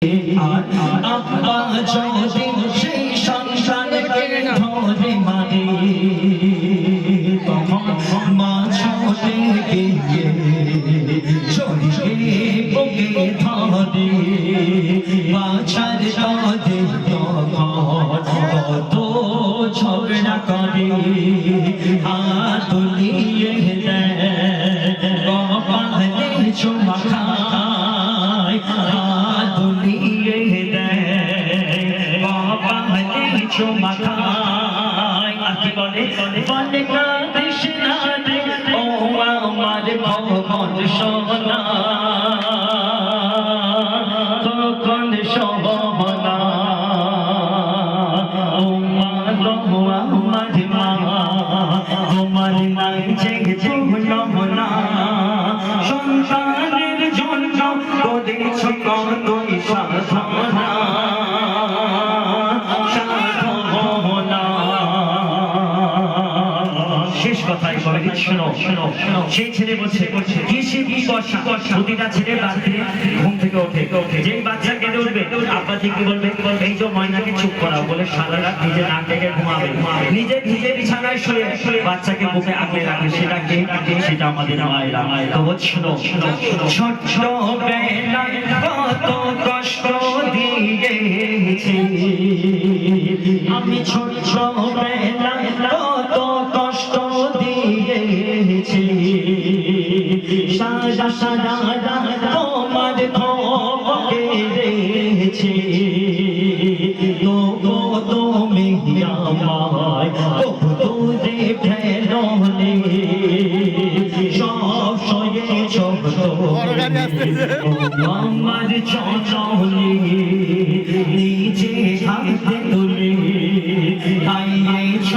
আব্বা যদি সেই সন্তানকে ধরে মারে তখন মা ছোটে গিয়ে শরীরে বুকে ধরে বাছার কাঁধে কত ঝগড়া করে হাত তুলিয়ে দেয় কপালে চুমা খায় হাত তুলিয়ে দেয় কপালে চুমা খায় আর কি বলে বলে কাঁদিস না রে ও আমার ভগবান সোনা কখন সোনা ও মা গো আমার মা তোমার নাই যে ভুলব না সন্তানের জন্য করেছ কতই সাধনা শেষ কথাই বলে শোনো শোনো শোনো সেই ছেলে বলছে কিসে কি বর্ষা প্রতিটা ছেলে রাত্রে ঘুম থেকে ওঠে যেই বাচ্চা কেঁদে উঠবে আব্বাজি কি বলবে এই যে ময়নাকে চুপ করাও বলে সারা রাত নিজে নাক ডেকে ঘুমাবে নিজে ভিজে বিছানায় শুয়ে বাচ্চাকে বুকে আগলে রাখে সেটা আমাদের মায়েরা তো শোনো ছোট্ট বেলায় কত কষ্ট দিয়েছি আমি ছোট্ট বেলায় কত কষ্ট দিয়েছি সারা সারা তোমার খোপকে রেখেছি তুমি আমায় দূরে ফেলনি সব সয়েছ আমার চচলি নিজে হাতে তুলে খাইয়েছ